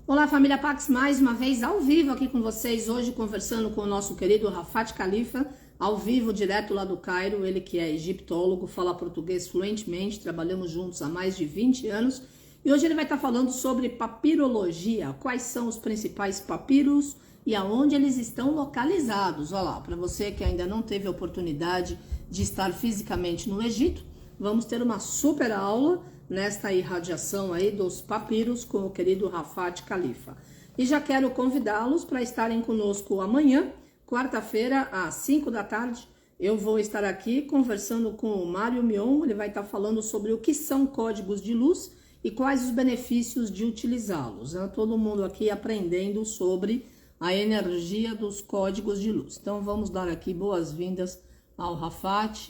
Olá, família Pax, mais uma vez ao vivo aqui com vocês, hoje conversando com o nosso querido Rafat Khalifa, ao vivo, direto lá do Cairo, ele que é egiptólogo, fala português fluentemente, trabalhamos juntos há mais de 20 anos, e hoje ele vai estar falando sobre papirologia, quais são os principais papiros e aonde eles estão localizados. Olha lá, para você que ainda não teve a oportunidade de estar fisicamente no Egito, vamos ter uma super aula nesta irradiação aí dos papiros com o querido Rafat Khalifa. E já quero convidá-los para estarem conosco amanhã, quarta-feira, às 5 da tarde. Eu vou estar aqui conversando com o Mário Mion, ele vai estar falando sobre o que são códigos de luz e quais os benefícios de utilizá-los. Todo mundo aqui aprendendo sobre a energia dos códigos de luz. Então vamos dar aqui boas-vindas ao Rafat,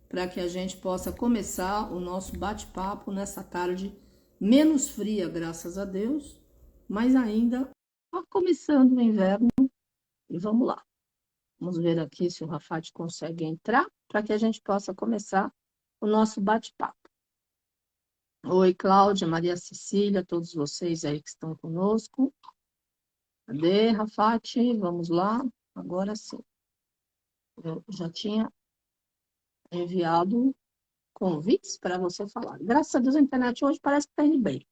para que a gente possa começar o nosso bate-papo nessa tarde menos fria, graças a Deus, mas ainda começando o inverno. E vamos lá. Vamos ver aqui se o Rafat consegue entrar, para que a gente possa começar o nosso bate-papo. Oi, Cláudia, Maria Cecília, todos vocês aí que estão conosco. Cadê, Rafat? Vamos lá. Agora sim. Eu já tinha enviado convites para você falar. Graças a Deus a internet hoje parece que está indo bem.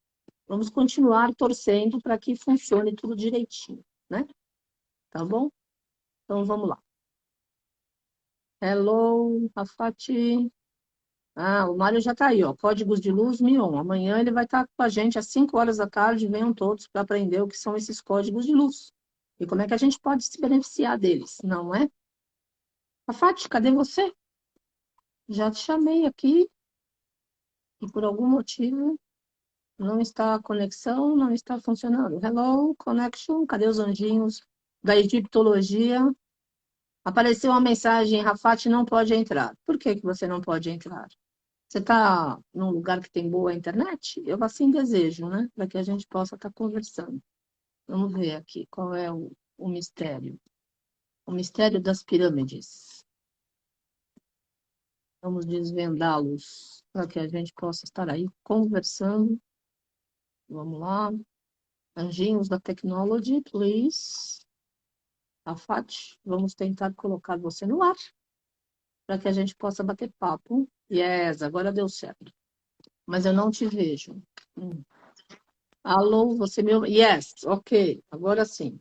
Vamos continuar torcendo para que funcione tudo direitinho, né? Tá bom? Então vamos lá. Hello, Rafati. Ah, o Mário já está aí, ó. Códigos de luz Mion. Amanhã ele vai estar com a gente às 5 horas da tarde. Venham todos para aprender o que são esses códigos de luz. E como é que a gente pode se beneficiar deles, não é? Rafati, cadê você? Já te chamei aqui e por algum motivo não está a conexão, não está funcionando. Hello, connection. Cadê os anjinhos da egiptologia? Apareceu uma mensagem, Rafat não pode entrar. Por que que você não pode entrar? Você está num lugar que tem boa internet? Eu assim desejo, né? Para que a gente possa estar conversando. Vamos ver aqui qual é o mistério. O mistério das pirâmides. Vamos desvendá-los para que a gente possa estar aí conversando. Vamos lá. Anjinhos da Technology, please. Rafat, vamos tentar colocar você no ar para que a gente possa bater papo. Yes, agora deu certo. Mas eu não te vejo. Alô, você me ouve? Yes, ok, agora sim.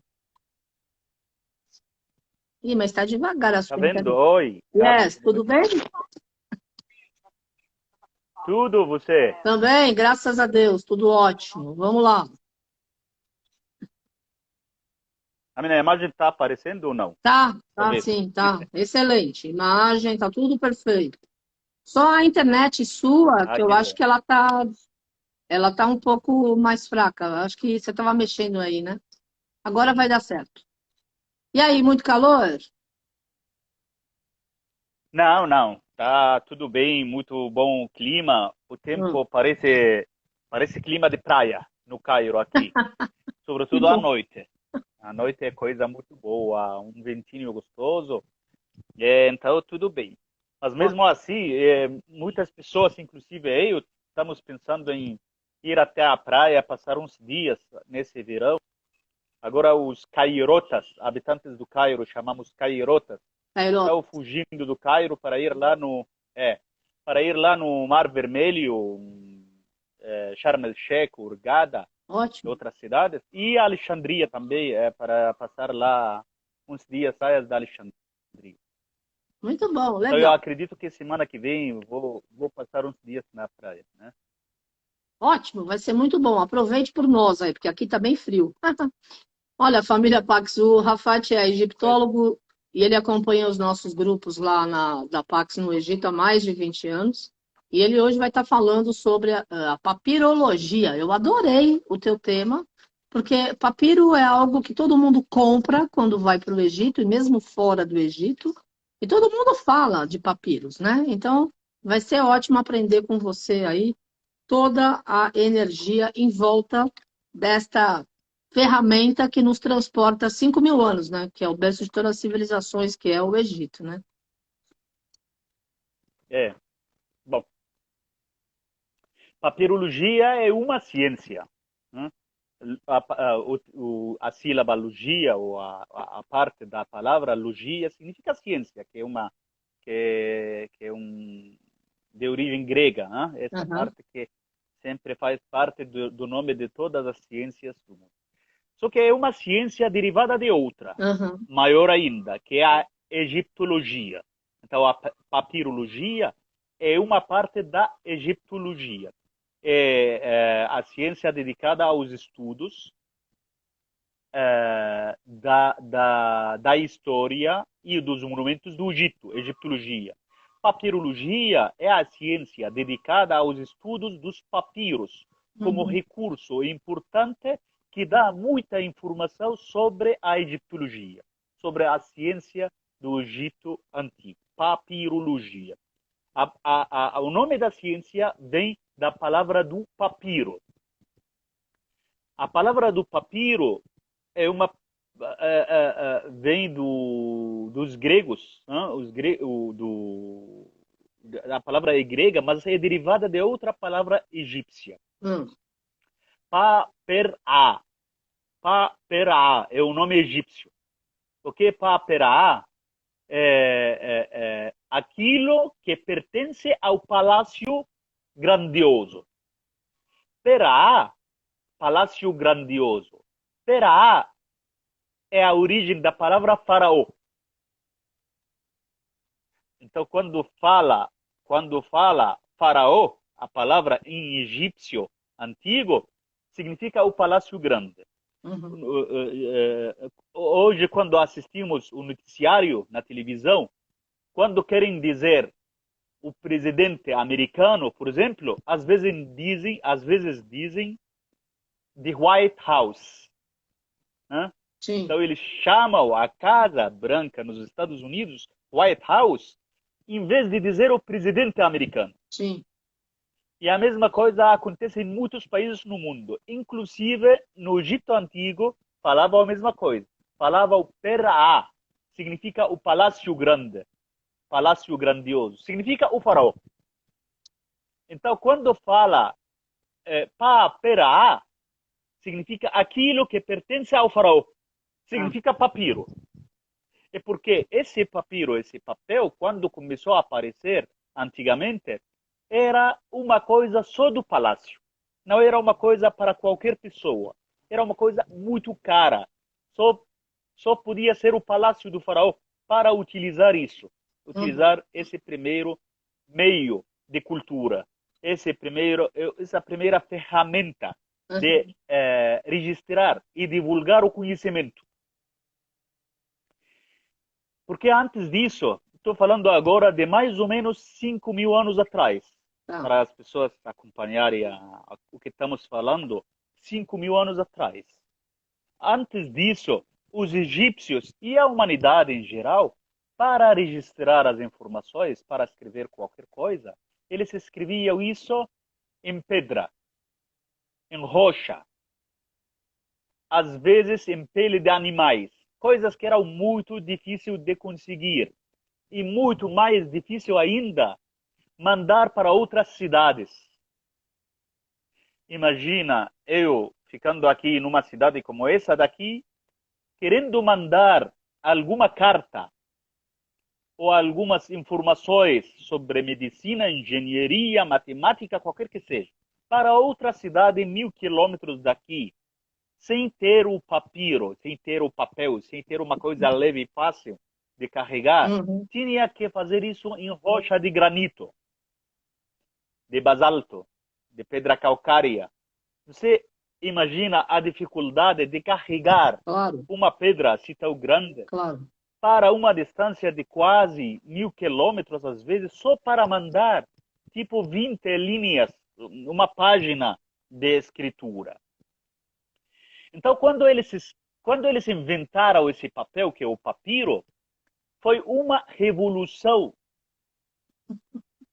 Ih, mas está devagar a Tá sua vendo? internet. Oi, Gabi, Yes, tudo bem? tudo bem? Tudo, você? Também, graças a Deus, tudo ótimo. Vamos lá. A minha imagem tá aparecendo ou não? Deixa eu Tá ver. sim, tá. Excelente. Imagem, tá tudo perfeito. Só a internet sua, Ah, que eu que acho bom. que ela tá um pouco mais fraca. Acho que você estava mexendo aí, né? Agora vai dar certo. E aí, muito calor? Não, não, tá tudo bem, muito bom o clima. O Hum, tempo parece clima de praia no Cairo aqui, que sobretudo à bom. noite. À noite é coisa muito boa, um ventinho gostoso, então tudo bem. Mas Ó, mesmo assim, muitas pessoas, inclusive eu, estamos pensando em ir até a praia, passar uns dias nesse verão. Agora os cairotas, habitantes do Cairo, chamamos cairotas, Cairó, estão fugindo do Cairo para ir lá no para ir lá no Mar Vermelho, Sharm el-Sheikh, Hurghada, e ótimo. outras cidades, e Alexandria também, para passar lá uns dias praias da Alexandria. Muito bom, Então eu legal. acredito que semana que vem eu vou passar uns dias na praia, né? Ótimo, vai ser muito bom. Aproveite por nós aí, porque aqui tá bem frio. Olha, a família Pax, o Rafat é Pois é. egiptólogo e ele acompanha os nossos grupos lá da Pax no Egito há mais de 20 anos. E ele hoje vai estar falando sobre a papirologia. Eu adorei o teu tema, porque papiro é algo que todo mundo compra quando vai para o Egito, e mesmo fora do Egito. E todo mundo fala de papiros, né? Então, vai ser ótimo aprender com você aí toda a energia em volta desta ferramenta que nos transporta 5.000 anos, né? Que é o berço de todas as civilizações, que é o Egito, né? É. Bom, papirologia é uma ciência, né? a sílaba logia, ou a parte da palavra logia, significa ciência, que é de origem grega, né? Essa Aham, parte que sempre faz parte do nome de todas as ciências do mundo. Só que é uma ciência derivada de outra, aham, maior ainda, que é a egiptologia. Então, a papirologia é uma parte da egiptologia. É a ciência dedicada aos estudos da história e dos monumentos do Egito, egiptologia. Papirologia é a ciência dedicada aos estudos dos papiros, como uhum. recurso importante que dá muita informação sobre a egiptologia, sobre a ciência do Egito antigo. Papirologia. O nome da ciência vem da palavra do papiro. A palavra do papiro é uma vem dos gregos, né? A palavra é grega, mas é derivada de outra palavra egípcia. Hum, Pa-per-a. Pa-per-a é o nome egípcio. O que é pa-per-a? É aquilo que pertence ao palácio grandioso. Pera, palácio grandioso. Pera é a origem da palavra faraó. Então, quando fala faraó, a palavra em egípcio antigo significa o palácio grande. uhum. Hoje, quando assistimos o noticiário na televisão, quando querem dizer o presidente americano, por exemplo, às vezes dizem the White House, né? Sim, Então eles chamam a Casa Branca nos Estados Unidos White House, em vez de dizer o presidente americano. sim. E a mesma coisa acontece em muitos países no mundo. Inclusive, no Egito Antigo, falava a mesma coisa. Falava o Peraá, significa o palácio grande, palácio grandioso. Significa o faraó. Então, quando fala Peraá, significa aquilo que pertence ao faraó. Ah, Significa papiro. É porque esse papiro, esse papel, quando começou a aparecer antigamente, era uma coisa só do palácio. Não era uma coisa para qualquer pessoa. Era uma coisa muito cara. Só podia ser o palácio do faraó para utilizar isso. uhum, Utilizar esse primeiro meio de cultura. Essa primeira ferramenta de uhum. registrar e divulgar o conhecimento. Porque antes disso, estou falando agora de mais ou menos 5.000 anos atrás, Tá. para as pessoas acompanharem o que estamos falando, 5.000 anos atrás. Antes disso, os egípcios e a humanidade em geral, para registrar as informações, para escrever qualquer coisa, eles escreviam isso em pedra, em rocha, às vezes em pele de animais, coisas que eram muito difíceis de conseguir e muito mais difícil ainda mandar para outras cidades. Imagina eu ficando aqui numa cidade como essa daqui, querendo mandar alguma carta ou algumas informações sobre medicina, engenharia, matemática, qualquer que seja, para outra cidade 1.000 quilômetros daqui, sem ter o papiro, sem ter o papel, sem ter uma coisa leve e fácil de carregar, Uhum. tinha que fazer isso em rocha de granito, de basalto, de pedra calcária. Você imagina a dificuldade de carregar Claro, uma pedra assim tão grande claro. para uma distância de quase 1.000 quilômetros, às vezes, só para mandar tipo 20 linhas, uma página de escritura. Então, quando eles inventaram esse papel, que é o papiro, foi uma revolução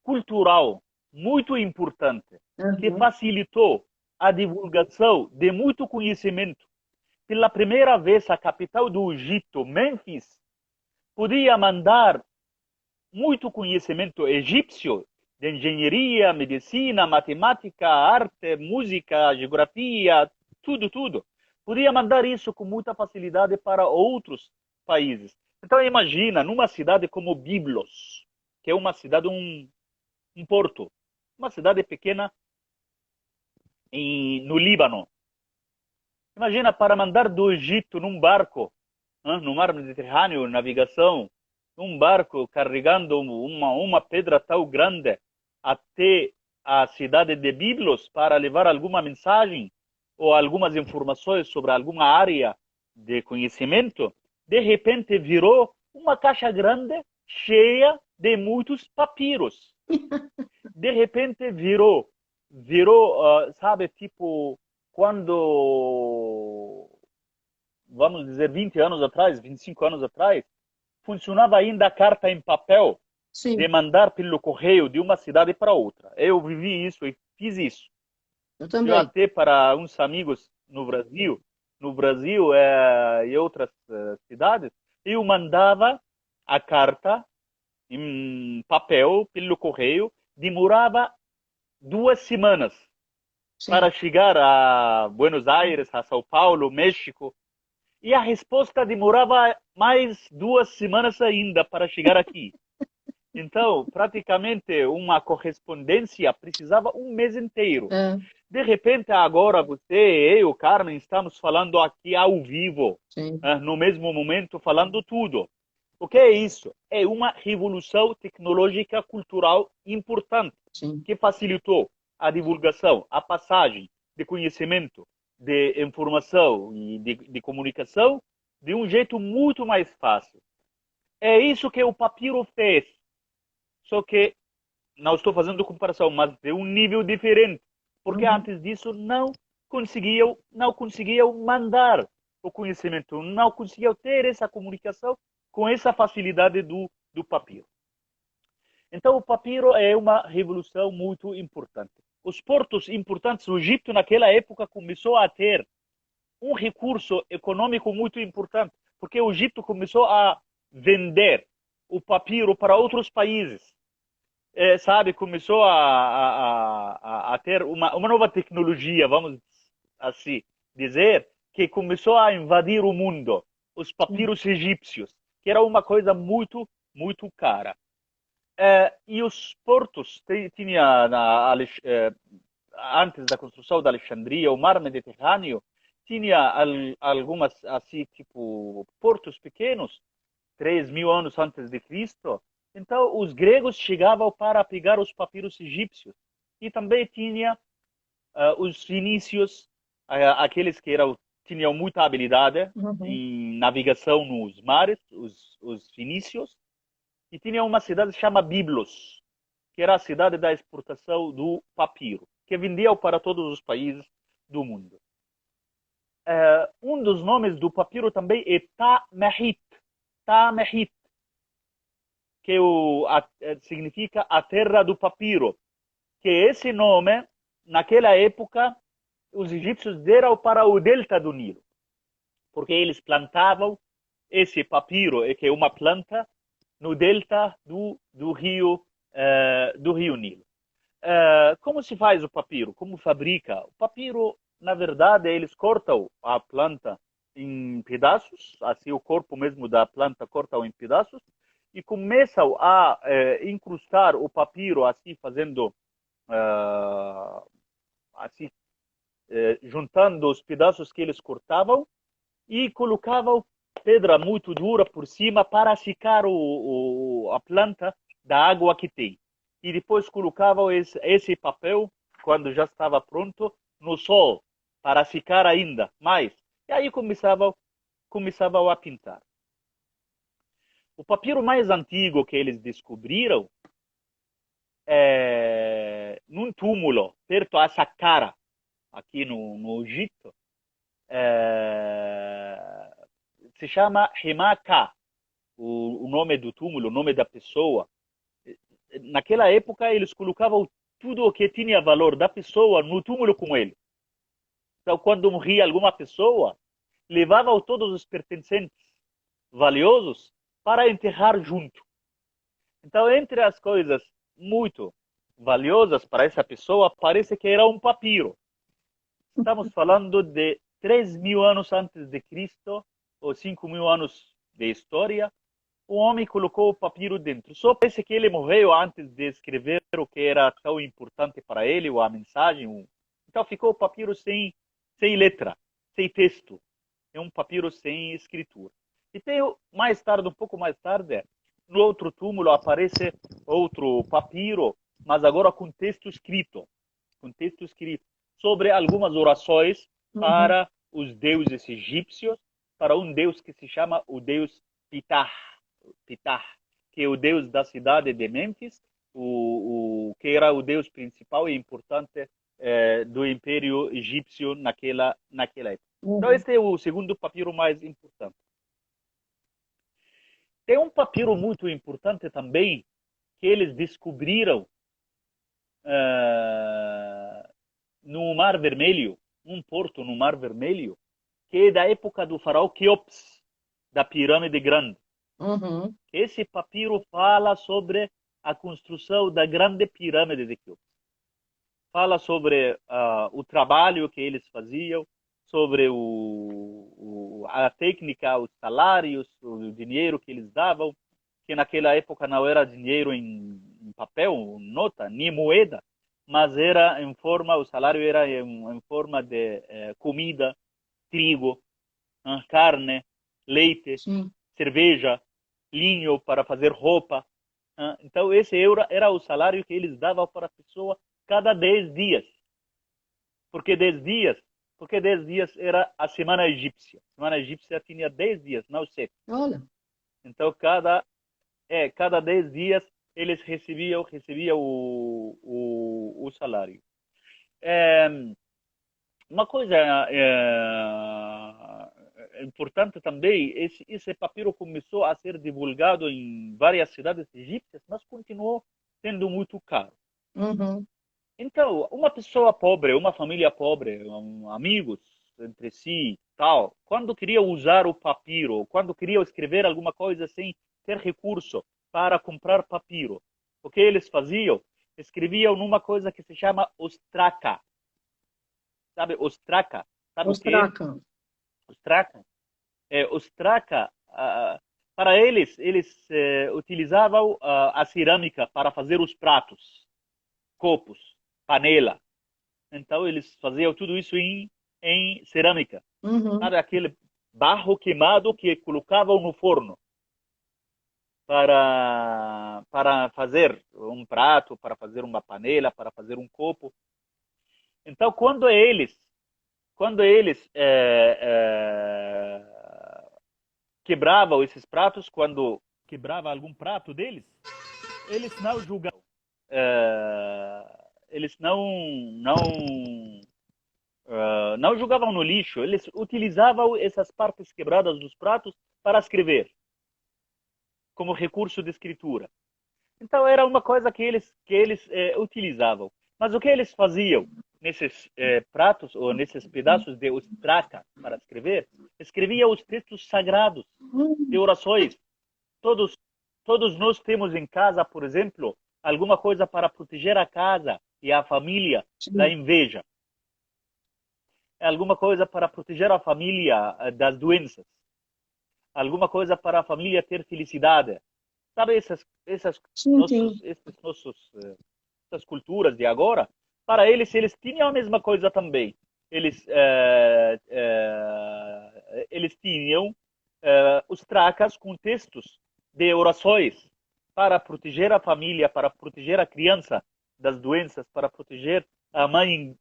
cultural muito importante, que Uhum. facilitou a divulgação de muito conhecimento. Pela primeira vez, a capital do Egito, Mênfis, podia mandar muito conhecimento egípcio de engenharia, medicina, matemática, arte, música, geografia, tudo. Podia mandar isso com muita facilidade para outros países. Então imagina, numa cidade como Byblos, que é uma cidade, um porto, uma cidade pequena no Líbano. Imagina, para mandar do Egito num barco, no mar Mediterrâneo, navegação, um barco carregando uma pedra tão grande até a cidade de Byblos para levar alguma mensagem ou algumas informações sobre alguma área de conhecimento, de repente virou uma caixa grande cheia de muitos papiros. De repente virou, sabe, tipo, quando, vamos dizer, 20 anos atrás, 25 anos atrás, funcionava ainda a carta em papel, de Sim, mandar pelo correio de uma cidade para outra. Eu vivi isso e fiz isso. eu Eu também. até para uns amigos no Brasil e outras cidades, eu mandava a carta em papel pelo correio, demorava 2 semanas para Sim. chegar a Buenos Aires, a São Paulo, México, e a resposta demorava mais 2 semanas ainda para chegar aqui. Então, praticamente uma correspondência precisava um mês inteiro. É, De repente, agora você, eu, Carmen, estamos falando aqui ao vivo, sim, no mesmo momento, falando tudo. O que é isso? É uma revolução tecnológica cultural importante, sim. que facilitou a divulgação, a passagem de conhecimento, de informação e de comunicação de um jeito muito mais fácil. É isso que o papiro fez, só que não estou fazendo comparação, mas de um nível diferente, porque Uhum. antes disso não conseguiam mandar o conhecimento, não conseguiam ter essa comunicação com essa facilidade do papiro. Então o papiro é uma revolução muito importante. Os portos importantes, o Egito naquela época começou a ter um recurso econômico muito importante, porque o Egito começou a vender o papiro para outros países. Sabe, começou a ter uma nova tecnologia, vamos assim dizer, que começou a invadir o mundo, os Sim. papiros egípcios, que era uma coisa muito, muito cara. E os portos, tinha antes da construção da Alexandria, o mar Mediterrâneo, tinha algumas, assim, tipo, portos pequenos, 3.000 anos antes de Cristo. Então, os gregos chegavam para pegar os papiros egípcios. E também tinha os fenícios, aqueles que tinham muita habilidade Uhum. em navegação nos mares, os fenícios. E tinha uma cidade chamada Byblos, que era a cidade da exportação do papiro, que vendia para todos os países do mundo. Um dos nomes do papiro também é Tamehit. Tamehit, que significa a terra do papiro. Que esse nome, naquela época, os egípcios deram para o delta do Nilo, porque eles plantavam esse papiro, que é uma planta, no delta do rio Nilo. Como se faz o papiro? Como fabrica? O papiro, na verdade, eles cortam a planta em pedaços, assim o corpo mesmo da planta cortam em pedaços, e começam a incrustar o papiro, assim fazendo, assim, juntando os pedaços que eles cortavam, e colocavam pedra muito dura por cima para secar a planta da água que tem. E depois colocavam esse papel, quando já estava pronto, no sol, para secar ainda mais. E aí começavam a pintar. O papiro mais antigo que eles descobriram é num túmulo, perto a Saqqara, aqui no Egito. É, se chama Himaka, o nome do túmulo, o nome da pessoa. Naquela época, eles colocavam tudo o que tinha valor da pessoa no túmulo com ele. Então, quando morria alguma pessoa, levavam todos os pertencentes valiosos para enterrar junto. Então, entre as coisas muito valiosas para essa pessoa, parece que era um papiro. Estamos falando de 3.000 anos antes de Cristo, ou 5.000 anos de história. O homem colocou o papiro dentro. Só parece que ele morreu antes de escrever o que era tão importante para ele, ou a mensagem. Então ficou o papiro sem letra, sem texto. É um papiro sem escritura. E tem mais tarde, um pouco mais tarde, no outro túmulo aparece outro papiro, mas agora com texto escrito. Com texto escrito sobre algumas orações para os deuses egípcios, para um deus que se chama o deus Ptah, que é o deus da cidade de Mênfis, que era o deus principal e importante do Império Egípcio naquela época. Então, esse é o segundo papiro mais importante. Tem um papiro muito importante também que eles descobriram no Mar Vermelho, um porto no Mar Vermelho, que é da época do faraó Quéops, da Pirâmide Grande. Esse papiro fala sobre a construção da Grande Pirâmide de Quéops. Fala sobre o trabalho que eles faziam, sobre a técnica, os salários, o dinheiro que eles davam, que naquela época não era dinheiro em papel, nota, nem moeda, mas era em forma, o salário era em forma de comida, trigo, carne, leite, cerveja, linho para fazer roupa. Então esse era o salário que eles davam para a pessoa cada 10 dias. Por que 10 dias? Porque 10 dias era a semana egípcia. A semana egípcia tinha 10 dias, não 7. Olha. Então cada 10 dias eles recebiam o salário. Uma coisa importante também, esse papiro começou a ser divulgado em várias cidades egípcias, mas continuou sendo muito caro. Então, uma pessoa pobre, uma família pobre, amigos entre si, tal, quando queria usar o papiro, quando queria escrever alguma coisa sem ter recurso para comprar papiro, o que eles faziam? Escreviam numa coisa que se chama ostraca. Sabe, ostraca? Sabe Ostraca. o que é? Ostraca. Ostraca, para eles utilizavam a cerâmica para fazer os pratos, copos, panela. Então, eles faziam tudo isso em cerâmica. Sabe, aquele barro queimado que colocavam no forno para fazer um prato, para fazer uma panela, para fazer um copo. Então, quando eles quebravam esses pratos, quando quebrava algum prato deles, eles não julgavam. Eles não jogavam no lixo, eles utilizavam essas partes quebradas dos pratos para escrever, como recurso de escritura. Então era uma coisa que eles utilizavam. Mas o que eles faziam nesses pratos ou nesses pedaços de ostraca para escrever? Escreviam os textos sagrados de orações. Todos nós temos em casa, por exemplo, alguma coisa para proteger a casa e a família da inveja. Alguma coisa para proteger a família das doenças. Alguma coisa para a família ter felicidade. Sabe essas culturas de agora? Para eles tinham a mesma coisa também. Eles tinham os tracas com textos de orações para proteger a família, para proteger a criança das doenças, para proteger a mãe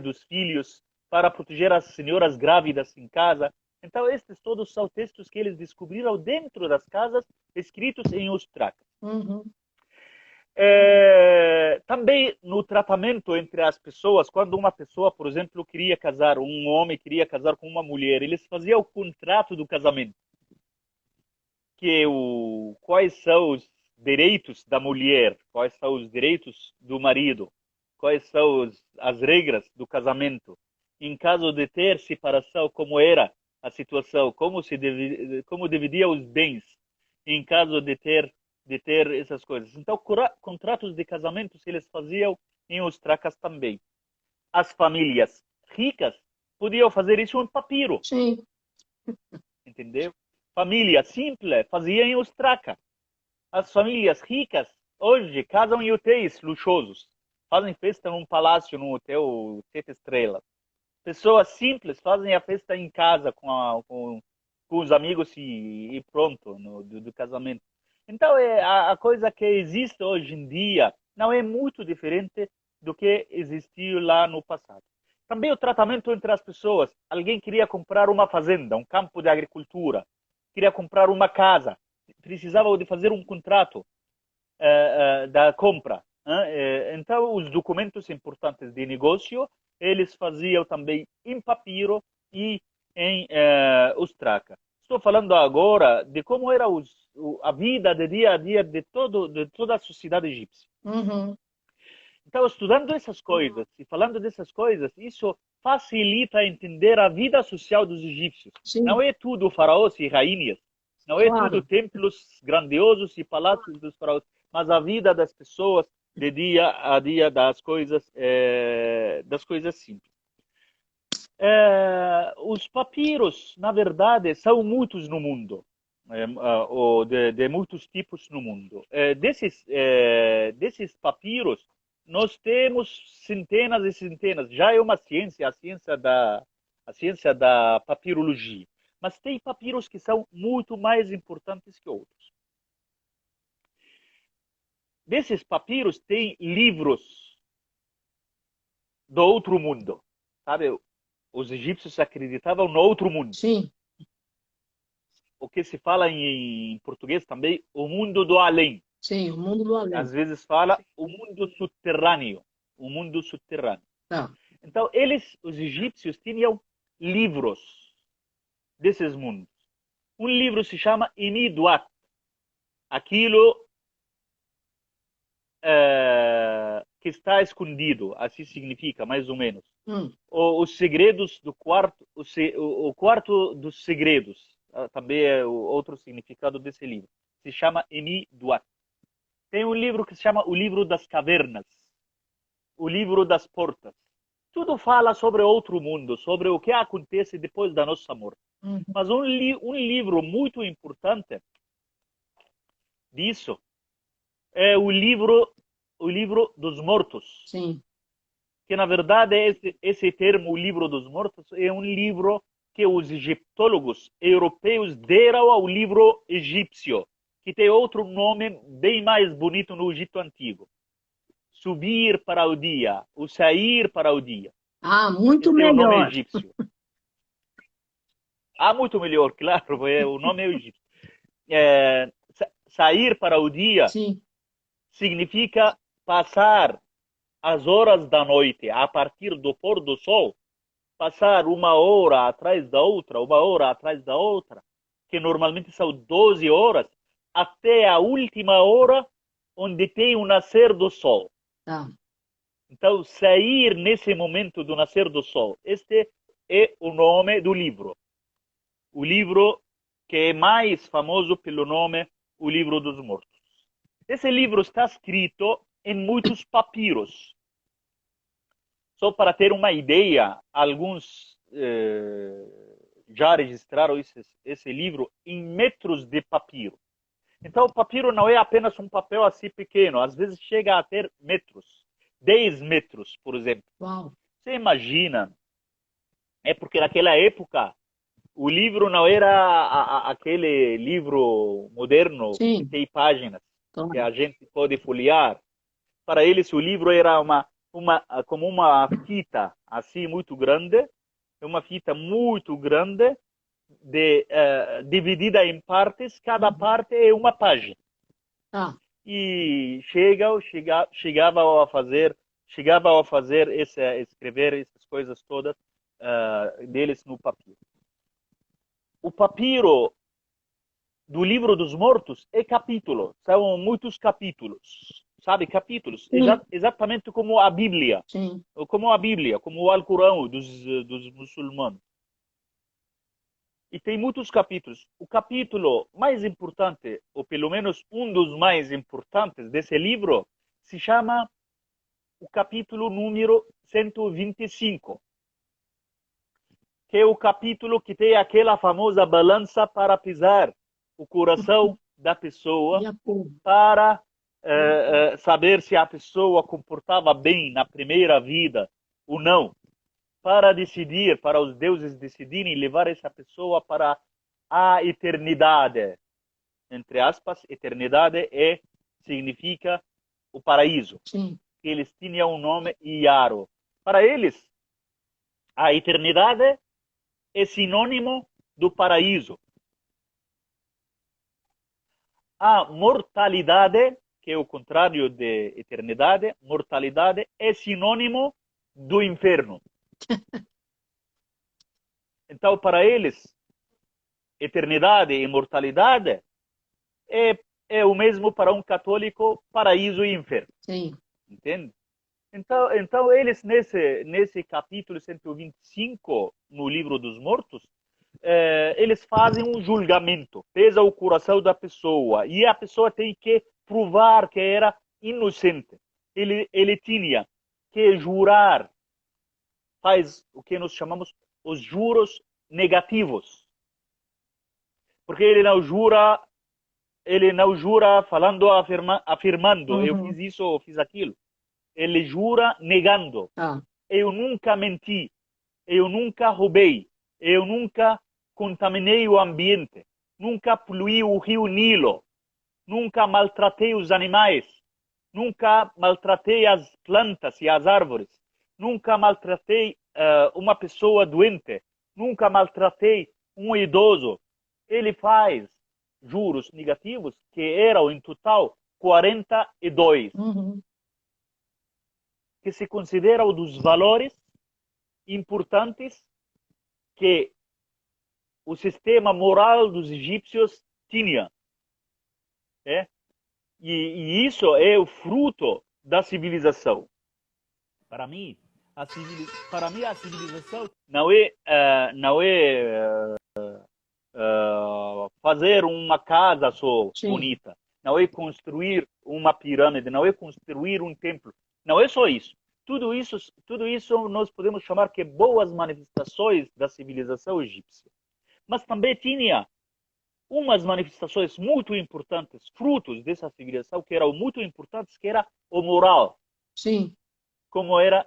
dos filhos, para proteger as senhoras grávidas em casa. Então, estes todos são textos que eles descobriram dentro das casas, escritos em ostraca. Também no tratamento entre as pessoas, quando uma pessoa, por exemplo, queria casar, um homem queria casar com uma mulher, eles faziam o contrato do casamento, que é quais são os direitos da mulher, quais são os direitos do marido, quais são as regras do casamento. Em caso de ter separação, como era a situação, como dividia os bens, em caso de ter essas coisas. Então, contratos de casamento eles faziam em ostracas também. As famílias ricas podiam fazer isso em papiro. Sim. Entendeu? Família simples faziam em ostraca. As famílias ricas hoje casam em hotéis luxuosos. Fazem festa num palácio, num hotel 7 estrelas. Pessoas simples fazem a festa em casa com os amigos e pronto, do casamento. Então, a coisa que existe hoje em dia não é muito diferente do que existiu lá no passado. Também o tratamento entre as pessoas. Alguém queria comprar uma fazenda, um campo de agricultura, queria comprar uma casa, precisava de fazer um contrato da compra. Então, os documentos importantes de negócio, eles faziam também em papiro e em ostraca. Estou falando agora de como era a vida de dia a dia de toda a sociedade egípcia. Uhum. Então, estudando essas coisas e falando dessas coisas, isso facilita entender a vida social dos egípcios. Sim. Não é tudo faraós e rainhas, não é tudo templos grandiosos e palácios dos faraós, mas a vida das pessoas de dia a dia das coisas simples. Os papiros, na verdade, são muitos no mundo, de muitos tipos no mundo. Desses papiros, nós temos centenas e centenas. Já é uma ciência, a ciência da papirologia. Mas tem papiros que são muito mais importantes que outros. Desses papiros tem livros do outro mundo, sabe? Os egípcios acreditavam no outro mundo. Sim. O que se fala em português também, o mundo do além. Sim, o mundo do além. Às vezes fala o mundo subterrâneo. O mundo subterrâneo. Tá. Então, os egípcios, tinham livros desses mundos. Um livro se chama Eniduat. Aquilo que está escondido, assim significa, mais ou menos. Os segredos do quarto, o quarto dos segredos, também é o outro significado desse livro. Se chama Eniduat. Tem um livro que se chama o livro das cavernas, o livro das portas. Tudo fala sobre outro mundo, sobre o que acontece depois da nossa morte. Mas um livro muito importante disso é o livro dos mortos. Sim. Que, na verdade, esse termo, o livro dos mortos, é um livro que os egiptólogos europeus deram ao livro egípcio, que tem outro nome bem mais bonito no Egito Antigo. Subir para o dia, o sair para o dia. Muito esse melhor. É o nome egípcio. Muito melhor, claro, o nome é egípcio. Sair para o dia. Sim. Significa passar as horas da noite, a partir do pôr do sol, passar uma hora atrás da outra, que normalmente são 12 horas, até a última hora, onde tem o nascer do sol. Então, sair nesse momento do nascer do sol. Este é o nome do livro. O livro que é mais famoso pelo nome, o livro dos mortos. Esse livro está escrito em muitos papiros. Só para ter uma ideia, alguns já registraram esse livro em metros de papiro. Então, o papiro não é apenas um papel assim pequeno, às vezes chega a ter metros, 10 metros, por exemplo. Uau. Você imagina, porque naquela época o livro não era aquele livro moderno. Sim. Que tem páginas, Claro. que a gente pode folhear. Para eles, o livro era como uma fita assim muito grande, dividida em partes, cada parte é uma página. E chegavam a fazer escrever essas coisas todas deles no papiro. O papiro do livro dos mortos é capítulo, são muitos capítulos, sabe, capítulos, exatamente como a Bíblia. Sim. Como a Bíblia, como o Alcorão dos muçulmanos. E tem muitos capítulos. O capítulo mais importante, ou pelo menos um dos mais importantes desse livro, se chama o capítulo número 125. que é o capítulo que tem aquela famosa balança para pesar o coração da pessoa, para saber se a pessoa comportava bem na primeira vida ou não, para decidir, para os deuses decidirem levar essa pessoa para a eternidade. Entre aspas, eternidade significa o paraíso. Sim. Eles tinham um nome Iaro. Para eles, a eternidade é sinônimo do paraíso. A mortalidade, que é o contrário de eternidade, mortalidade é sinônimo do inferno. Então, para eles, eternidade e imortalidade é o mesmo para um católico, paraíso e inferno. Sim. Entende? Então eles, nesse capítulo 125, no Livro dos Mortos, eles fazem um julgamento, pesa o coração da pessoa, e a pessoa tem que provar que era inocente. Ele tinha que jurar, faz o que nós chamamos os juros negativos. Porque ele não jura falando, afirmando, eu fiz isso ou fiz aquilo. Ele jura negando. Eu nunca menti, eu nunca roubei, eu nunca contaminei o ambiente, nunca poluí o rio Nilo, nunca maltratei os animais, nunca maltratei as plantas e as árvores, nunca maltratei uma pessoa doente, nunca maltratei um idoso. Ele faz juros negativos, que eram em total 42. Que se considera um dos valores importantes que o sistema moral dos egípcios tinha. E isso é o fruto da civilização. Para mim, a civilização não é fazer uma casa só bonita, não é construir uma pirâmide, não é construir um templo. Não é só isso. Tudo isso nós podemos chamar que boas manifestações da civilização egípcia. Mas também tinha umas manifestações muito importantes, frutos dessa civilização, que eram muito importantes, que era o moral. Sim. Como era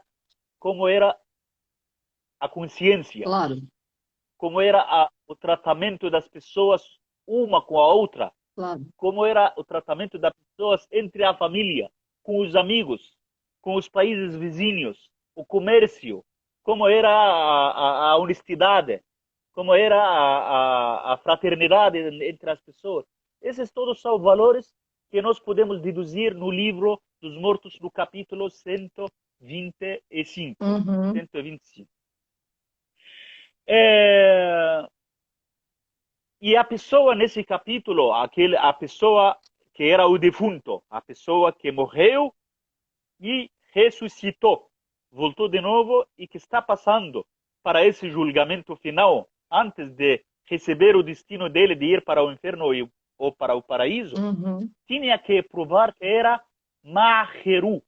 a consciência. Claro. Como era o tratamento das pessoas uma com a outra. Claro. Como era o tratamento das pessoas entre a família, com os amigos, com os países vizinhos, o comércio, como era a honestidade, como era a fraternidade entre as pessoas. Esses todos são valores que nós podemos deduzir no Livro dos Mortos, no capítulo 125. 125. E a pessoa nesse capítulo, a pessoa que era o defunto, a pessoa que morreu e ressuscitou, voltou de novo e que está passando para esse julgamento final, antes de receber o destino dele de ir para o inferno ou para o paraíso, tinha que provar que era Maheru.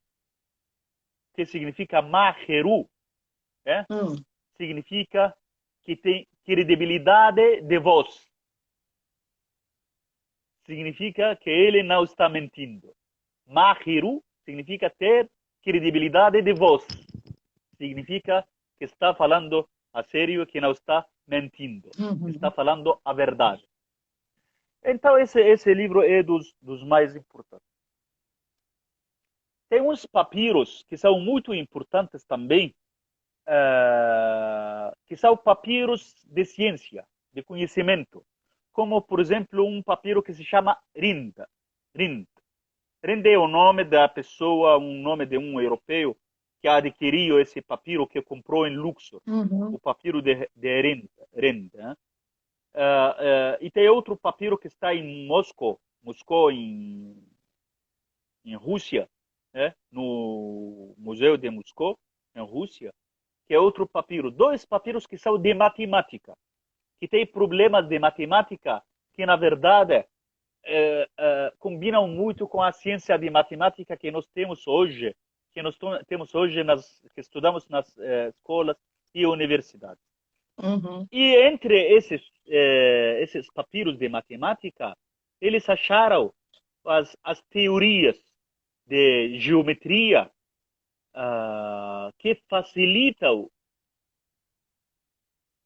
Que significa Maheru? Significa que tem credibilidade de voz. Significa que ele não está mentindo. Maheru significa ter credibilidade de voz. Significa que está falando a sério, que não está mentindo. Está falando a verdade. Então, esse livro é dos mais importantes. Tem uns papiros que são muito importantes também, que são papiros de ciência, de conhecimento. Como, por exemplo, um papiro que se chama Rind. Rind é o nome da pessoa, um nome de um europeu que adquiriu esse papiro, que comprou em Luxor, o papiro de Rind. E tem outro papiro que está em Moscou, em Rússia, no Museu de Moscou, em Rússia, que é outro papiro. Dois papiros que são de matemática, que tem problemas de matemática que, na verdade, combinam muito com a ciência de matemática que nós temos hoje, que estudamos nas escolas e universidades. Uhum. E entre esses papiros de matemática, eles acharam as teorias de geometria que facilitam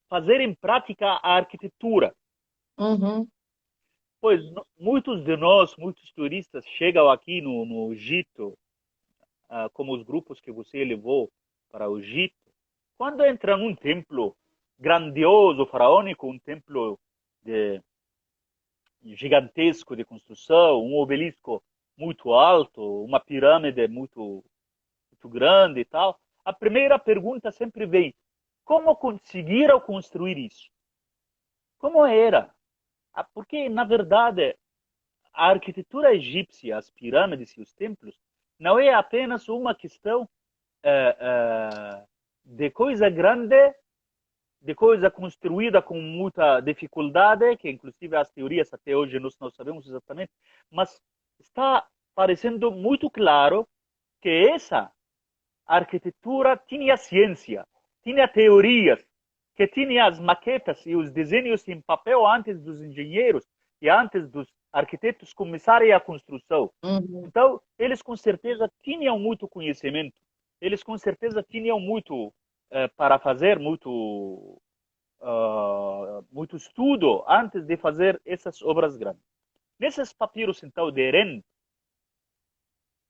fazer em prática a arquitetura. Uhum. Pois muitos de nós, muitos turistas, chegam aqui no Egito, como os grupos que você levou para o Egito, quando entram num templo grandioso, faraônico, um templo de, gigantesco de construção, um obelisco muito alto, uma pirâmide muito grande e tal, a primeira pergunta sempre vem: como conseguiram construir isso? Como era? Porque, na verdade, a arquitetura egípcia, as pirâmides e os templos, não é apenas uma questão eh, eh, de coisa grande, de coisa construída com muita dificuldade, que inclusive as teorias até hoje nós não sabemos exatamente, mas está parecendo muito claro que essa arquitetura tinha ciência, tinha teorias, que tinha as maquetas e os desenhos em papel antes dos engenheiros e antes dos arquitetos começarem a construção. Uhum. Então, eles com certeza tinham muito conhecimento, eles com certeza tinham muito para fazer, muito estudo antes de fazer essas obras grandes. Nesses papiros, então, de Eren,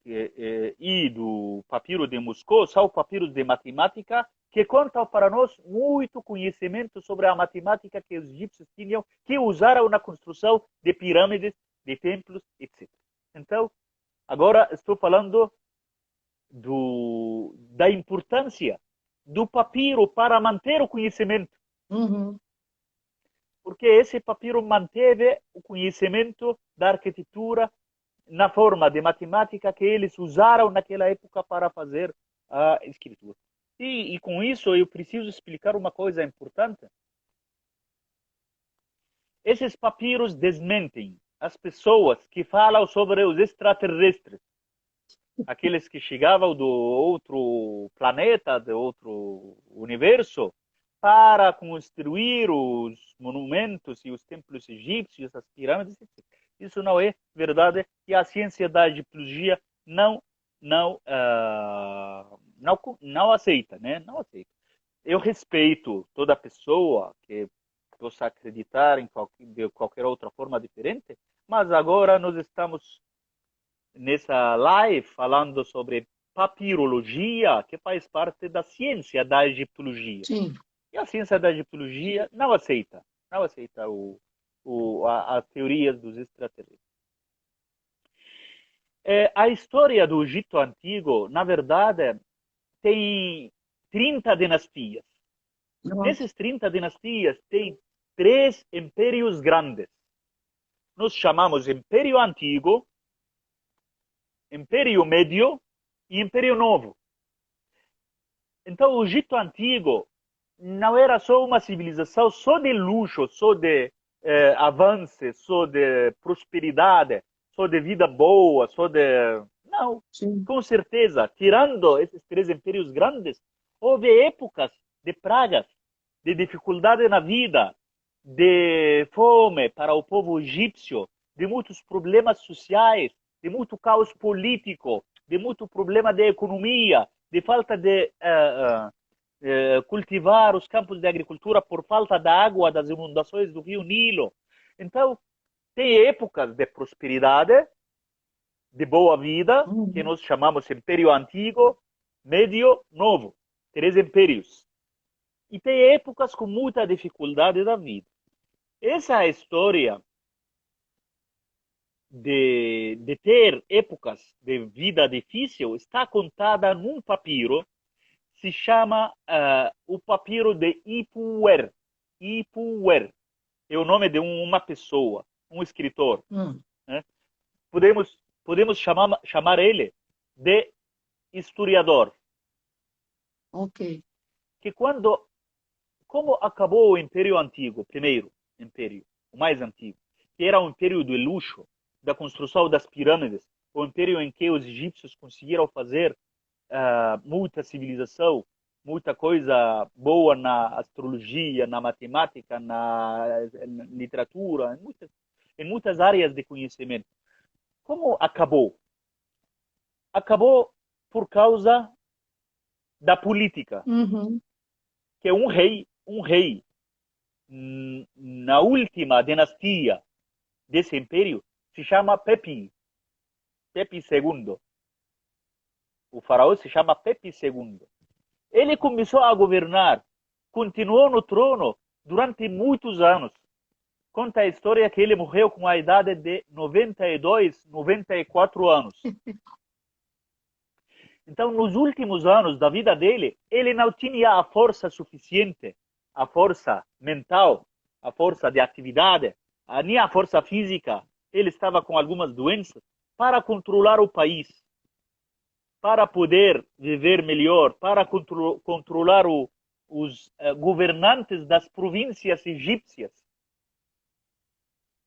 e do papiro de Moscou são papiros de matemática que contam para nós muito conhecimento sobre a matemática que os egípcios tinham, que usaram na construção de pirâmides, de templos, etc. Então, agora estou falando da importância do papiro para manter o conhecimento, Uhum. porque esse papiro manteve o conhecimento da arquitetura na forma de matemática que eles usaram naquela época para fazer a escritura. E com isso eu preciso explicar uma coisa importante. Esses papiros desmentem as pessoas que falam sobre os extraterrestres, aqueles que chegavam do outro planeta, do outro universo, para construir os monumentos e os templos egípcios, as pirâmides, etc. Isso não é verdade e a ciência da egiptologia não aceita, né? Não aceita. Eu respeito toda pessoa que possa acreditar de qualquer outra forma diferente, mas agora nós estamos nessa live falando sobre papirologia, que faz parte da ciência da egiptologia. Sim. E a ciência da egiptologia não aceita as teorias dos extraterrestres. A história do Egito Antigo, na verdade, tem 30 dinastias. Nossa. Nesses 30 dinastias, tem 3 impérios grandes. Nós chamamos Império Antigo, Império Médio e Império Novo. Então, o Egito Antigo não era só uma civilização só de luxo, só de avanço, só de prosperidade, só de vida boa, só de... Não, Sim. com certeza, tirando esses 3 impérios grandes, houve épocas de pragas, de dificuldade na vida, de fome para o povo egípcio, de muitos problemas sociais, de muito caos político, de muito problema de economia, de falta de cultivar os campos de agricultura por falta da água das inundações do rio Nilo. Então, tem épocas de prosperidade, de boa vida, que Uhum. nós chamamos Império Antigo, Médio, Novo. 3 impérios. E tem épocas com muita dificuldade da vida. Essa história de ter épocas de vida difícil está contada num papiro, se chama o papiro de Ipuwer. Ipuwer é o nome de uma pessoa, um escritor. Uhum. Né? Podemos chamar ele de historiador. Ok. Que como acabou o Império Antigo, o primeiro império, o mais antigo, que era um império de luxo, da construção das pirâmides, o império em que os egípcios conseguiram fazer muita civilização, muita coisa boa na astrologia, na matemática, na literatura, em muitas áreas de conhecimento. Como acabou? Acabou por causa da política, Uhum. que é um rei, na última dinastia desse império, se chama Pepe II. O faraó se chama Pepe II. Ele começou a governar, continuou no trono durante muitos anos. Conta a história que ele morreu com a idade de 92, 94 anos. Então, nos últimos anos da vida dele, ele não tinha a força suficiente, a força mental, a força de atividade, nem a força física. Ele estava com algumas doenças para controlar o país, para poder viver melhor, para controlar os governantes das províncias egípcias.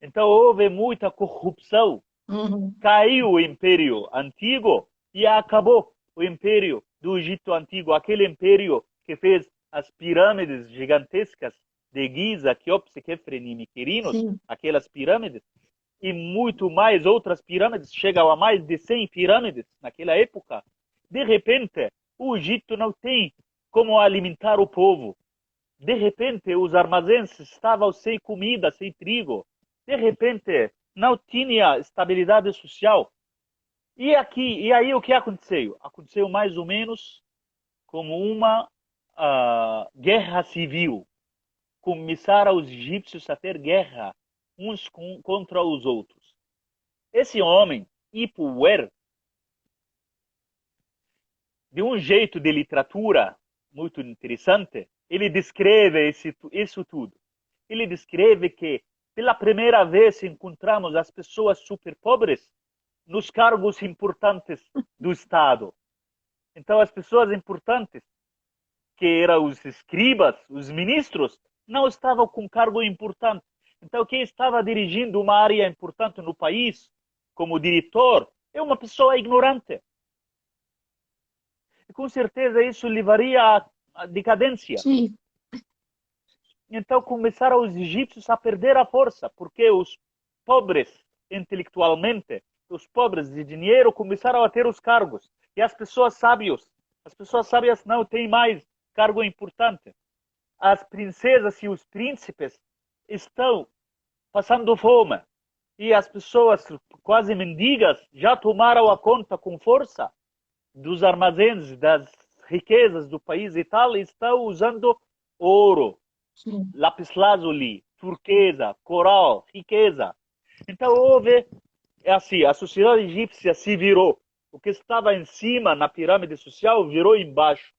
Então, houve muita corrupção. Uhum. Caiu o Império Antigo e acabou o Império do Egito Antigo, aquele império que fez as pirâmides gigantescas de Giza, Quéops, Quefren e Miquerinos, Sim. aquelas pirâmides, e muito mais outras pirâmides, chegam a mais de 100 pirâmides naquela época. De repente, o Egito não tem como alimentar o povo. De repente, os armazéns estavam sem comida, sem trigo. De repente, não tinha estabilidade social. E aí o que aconteceu? Aconteceu mais ou menos como uma guerra civil. Começaram os egípcios a ter guerra uns contra os outros. Esse homem, Ipuwer, de um jeito de literatura muito interessante, ele descreve isso tudo. Ele descreve que pela primeira vez encontramos as pessoas super pobres nos cargos importantes do Estado. Então, as pessoas importantes, que eram os escribas, os ministros, não estavam com cargo importante. Então, quem estava dirigindo uma área importante no país, como diretor, é uma pessoa ignorante. E, com certeza, isso levaria à decadência. Sim. Então, começaram os egípcios a perder a força, porque os pobres intelectualmente, os pobres de dinheiro, começaram a ter os cargos. E as pessoas sábias não têm mais cargo importante. As princesas e os príncipes estão passando fome. E as pessoas quase mendigas já tomaram a conta com força dos armazéns, das riquezas do país e tal, e estão usando ouro, Sim. lapislázuli, turquesa, coral, riqueza. Então houve, assim, a sociedade egípcia se virou. O que estava em cima na pirâmide social virou embaixo.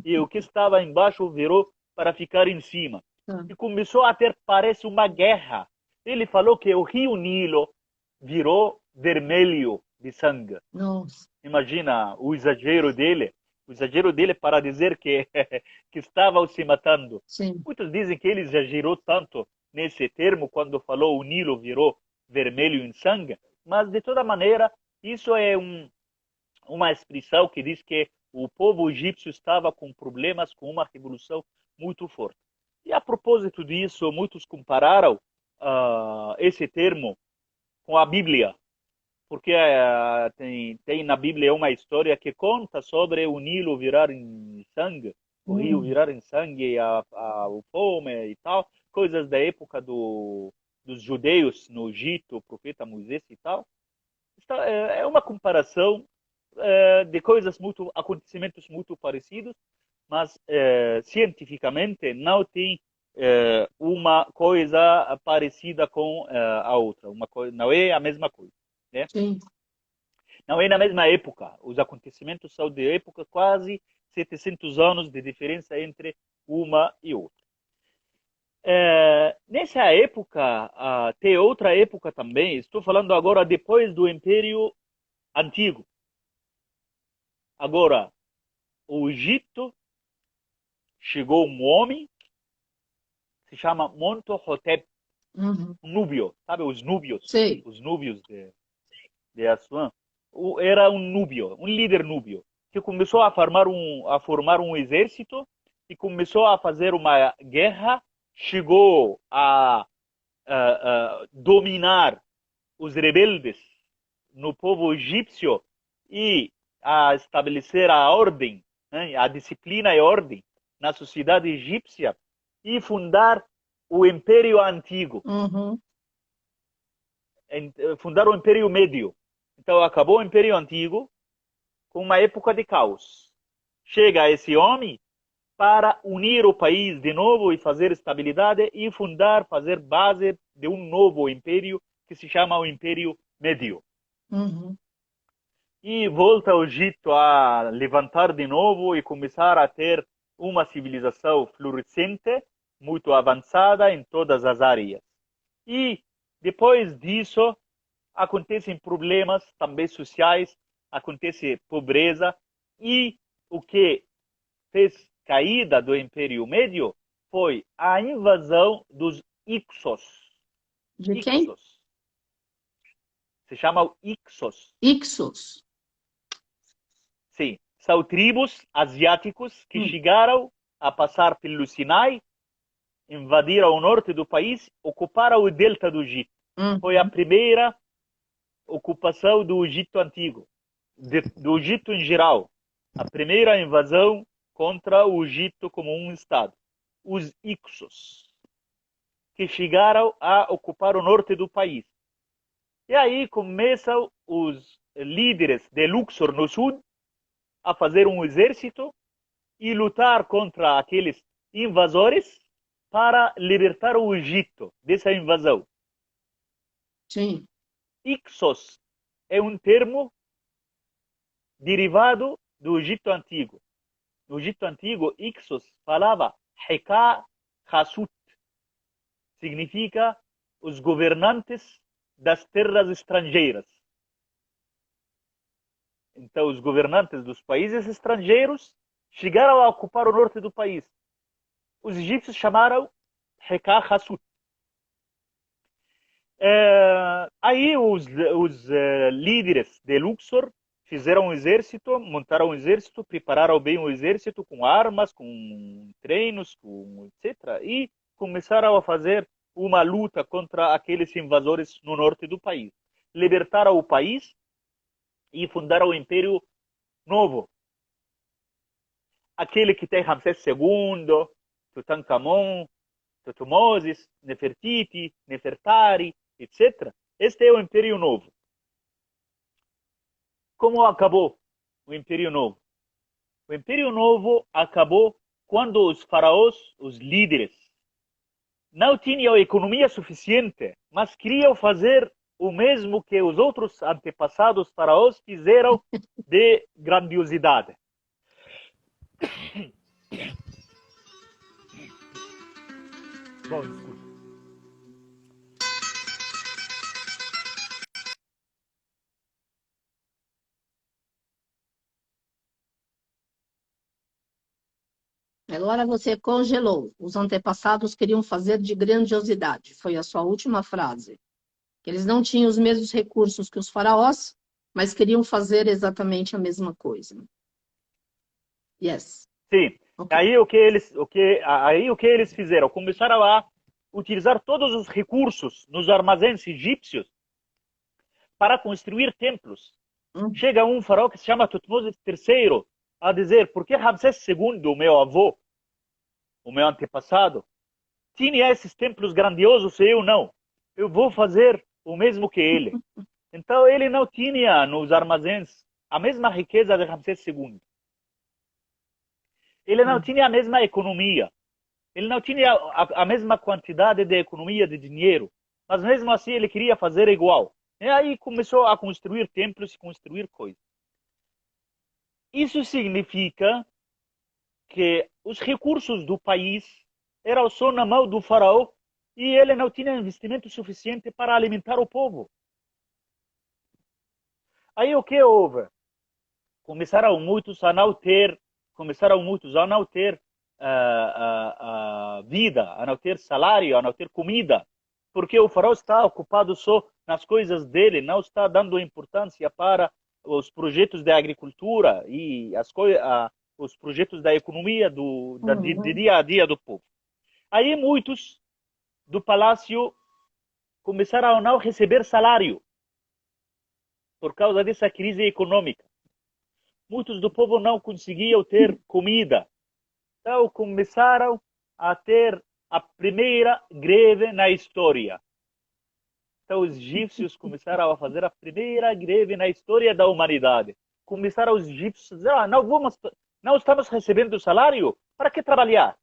E o que estava embaixo virou para ficar em cima. E começou a ter, parece, uma guerra. Ele falou que o rio Nilo virou vermelho de sangue. Nossa. Imagina o exagero dele. O exagero dele para dizer que, que estavam se matando. Sim. Muitos dizem que ele exagerou tanto nesse termo quando falou o Nilo virou vermelho em sangue. Mas, de toda maneira, isso é uma expressão que diz que o povo egípcio estava com problemas com uma revolução muito forte. E a propósito disso, muitos compararam esse termo com a Bíblia, porque tem na Bíblia uma história que conta sobre o Nilo virar em sangue, o rio virar em sangue, o fome e tal, coisas da época dos judeus no Egito, o profeta Moisés e tal. É uma comparação de acontecimentos muito parecidos, mas cientificamente não tem uma coisa parecida com a outra. Não é a mesma coisa, né? Sim. Não é na mesma época. Os acontecimentos são de época quase 700 anos de diferença entre uma e outra. Nessa época, tem outra época também. Estou falando agora depois do Império Antigo. Agora, o Egito chegou um homem, se chama Montuhotep, Uhum. um núbio, sabe os núbios? Sei. Os núbios de Assuã. Era um núbio, um líder núbio. que começou a formar um exército e começou a fazer uma guerra, chegou a dominar os rebeldes no povo egípcio e a estabelecer a ordem, né, a disciplina e ordem na sociedade egípcia e fundar o Império Antigo, fundar o Império Médio. Então acabou o Império Antigo com uma época de caos. Chega esse homem para unir o país de novo e fazer estabilidade e fundar, fazer base de um novo império que se chama o Império Médio. E volta o Egito a levantar de novo e começar a ter uma civilização florescente, muito avançada em todas as áreas. E depois disso, acontecem problemas também sociais, acontece pobreza, e o que fez caída do Império Médio foi a invasão dos Ixos. De quem? Ixos. Se chama Ixos. Ixos. Sim, são tribos asiáticos que chegaram a passar pelo Sinai, invadiram o norte do país, ocuparam o delta do Egito. Foi a primeira ocupação do Egito Antigo, do Egito em geral. A primeira invasão contra o Egito como um estado. Os Ixos, que chegaram a ocupar o norte do país. E aí começam os líderes de Luxor no sul a fazer um exército e lutar contra aqueles invasores para libertar o Egito dessa invasão. Sim. Ixos é um termo derivado do Egito Antigo. No Egito Antigo, Ixos falava Heka Hassut. Significa os governantes das terras estrangeiras. Então, os governantes dos países estrangeiros chegaram a ocupar o norte do país. Os egípcios chamaram Heka Hassut. Aí os líderes de Luxor fizeram um exército, montaram um exército, prepararam bem o exército com armas, com treinos, com etc. E começaram a fazer uma luta contra aqueles invasores no norte do país. Libertaram o país e fundaram o Império Novo. Aquele que tem Ramsés II, Tutankhamon, Tutmoses, Nefertiti, Nefertari, etc. Este é o Império Novo. Como acabou o Império Novo? O Império Novo acabou quando os faraós, os líderes, não tinham economia suficiente, mas queriam fazer o mesmo que os outros antepassados faraós fizeram de grandiosidade. Bom, desculpa. Agora você congelou. Os antepassados queriam fazer de grandiosidade. Foi a sua última frase. Que eles não tinham os mesmos recursos que os faraós, mas queriam fazer exatamente a mesma coisa. Yes. Sim. Okay. Aí o que eles fizeram? Começaram a utilizar todos os recursos nos armazéns egípcios para construir templos. Chega um faraó que se chama Tutmoses III a dizer: por que Ramsés II, o meu avô, o meu antepassado, tinha esses templos grandiosos e eu não? Eu vou fazer o mesmo que ele. Então ele não tinha nos armazéns a mesma riqueza de Ramsés II. Ele não tinha a mesma economia. Ele não tinha a mesma quantidade de economia de dinheiro. Mas mesmo assim ele queria fazer igual. E aí começou a construir templos e construir coisas. Isso significa que os recursos do país eram só na mão do faraó e ele não tinha investimento suficiente para alimentar o povo. Aí o que houve? Começaram muitos a não ter vida, a não ter salário, a não ter comida, porque o faraó está ocupado só nas coisas dele, não está dando importância para os projetos da agricultura e os projetos da economia de dia a dia do povo. Aí muitos do palácio começaram a não receber salário por causa dessa crise econômica. Muitos do povo não conseguiam ter comida. Então começaram a ter a primeira greve na história. Então os egípcios começaram a fazer a primeira greve na história da humanidade. Começaram os egípcios a dizer, não estamos recebendo salário, para que trabalhar?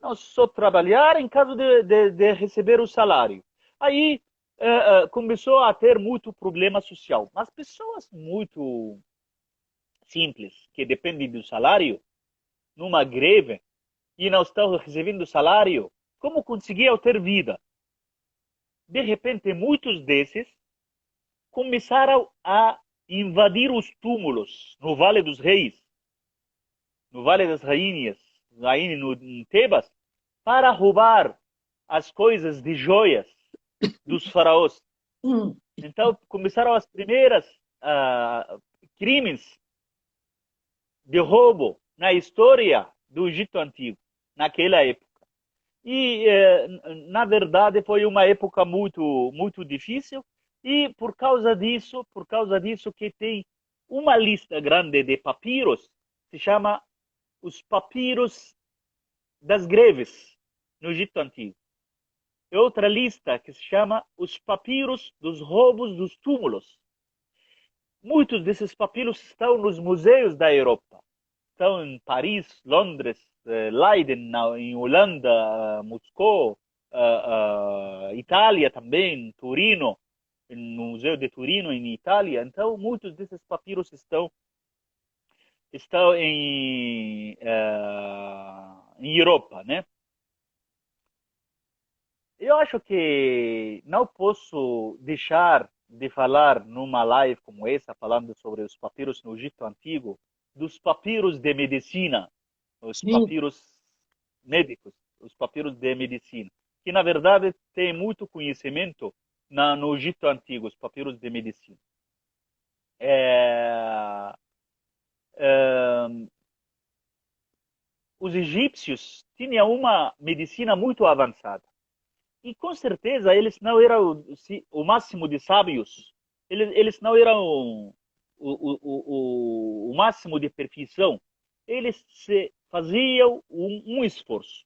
Não, só trabalhar em caso de receber o salário. Aí começou a ter muito problema social. Mas pessoas muito simples, que dependem do salário, numa greve, e não estão recebendo salário, como conseguiam ter vida? De repente, muitos desses começaram a invadir os túmulos no Vale dos Reis, no Vale das Rainhas, aí em Tebas, para roubar as coisas de joias dos faraós. Então, começaram as primeiras crimes de roubo na história do Egito Antigo, naquela época. E, na verdade, foi uma época muito, muito difícil. E por causa disso que tem uma lista grande de papiros, se chama os papiros das greves no Egito Antigo. E outra lista que se chama os papiros dos roubos dos túmulos. Muitos desses papiros estão nos museus da Europa. Estão em Paris, Londres, Leiden, em Holanda, Moscou, Itália também, Turino, no Museu de Turino, em Itália. Então, muitos desses papiros estão em Europa, né? Eu acho que não posso deixar de falar numa live como essa, falando sobre os papiros no Egito Antigo, dos papiros de medicina, os papiros médicos, os papiros de medicina, que na verdade tem muito conhecimento no Egito Antigo, os papiros de medicina. Os egípcios tinham uma medicina muito avançada. E com certeza eles não eram o máximo de sábios, eles não eram o máximo de perfeição. Eles faziam um esforço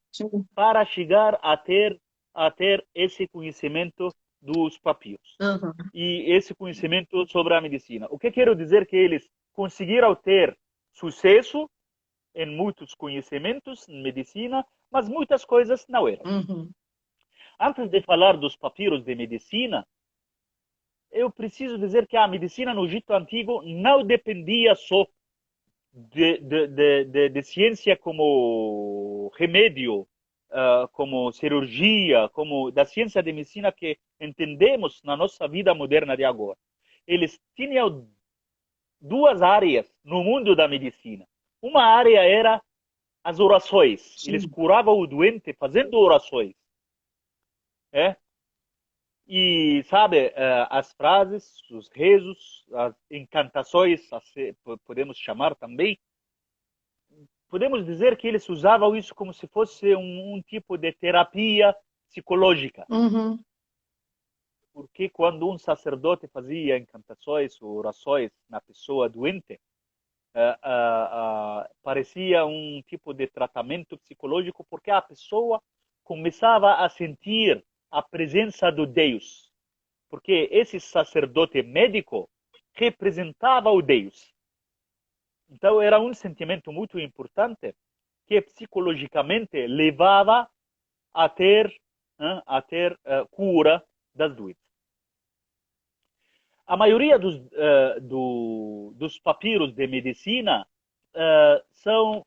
para chegar a ter esse conhecimento dos papiros. E esse conhecimento sobre a medicina. O que quero dizer que eles conseguiram ter sucesso em muitos conhecimentos em medicina, mas muitas coisas não eram. Antes de falar dos papiros de medicina, eu preciso dizer que a medicina no Egito Antigo não dependia só de ciência como remédio, como cirurgia, como da ciência de medicina que entendemos na nossa vida moderna de agora. Eles tinham duas áreas no mundo da medicina. Uma área era as orações. Eles curavam o doente fazendo orações. E, sabe, as frases, os rezos, as encantações, podemos chamar também, podemos dizer que eles usavam isso como se fosse um tipo de terapia psicológica. Porque quando um sacerdote fazia encantações ou orações na pessoa doente, parecia um tipo de tratamento psicológico, porque a pessoa começava a sentir a presença do Deus, porque esse sacerdote médico representava o Deus. Então era um sentimento muito importante que psicologicamente levava a ter cura das doenças. A maioria dos papiros de medicina são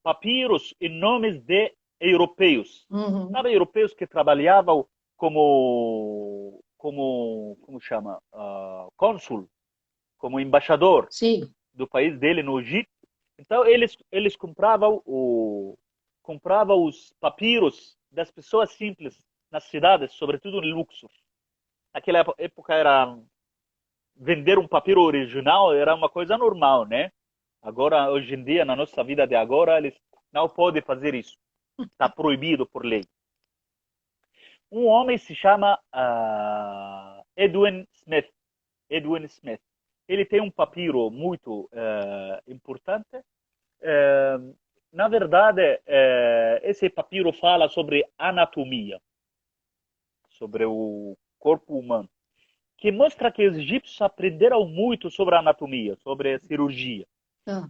papiros em nomes de europeus. Sabe, europeus que trabalhavam como chama? Cônsul, como embaixador do país dele no Egito. Então, eles compravam os papiros das pessoas simples nas cidades, sobretudo em Luxor. Naquela época era vender um papiro original era uma coisa normal, né? Agora, hoje em dia, na nossa vida de agora, eles não podem fazer isso. Está proibido por lei. Um homem se chama Edwin Smith. Edwin Smith. Ele tem um papiro muito importante. Na verdade, esse papiro fala sobre anatomia, sobre o corpo humano, que mostra que os egípcios aprenderam muito sobre anatomia, sobre cirurgia.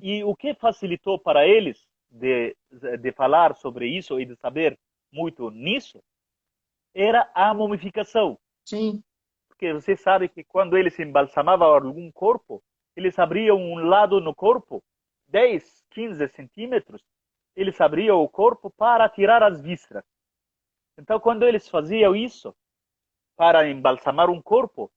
E o que facilitou para eles de falar sobre isso e de saber muito nisso era a mumificação. Sim. Porque você sabe que quando eles embalsamavam algum corpo, eles abriam um lado no corpo, 10, 15 centímetros, eles abriam o corpo para tirar as vísceras. Então, quando eles faziam isso, para embalsamar um corpo,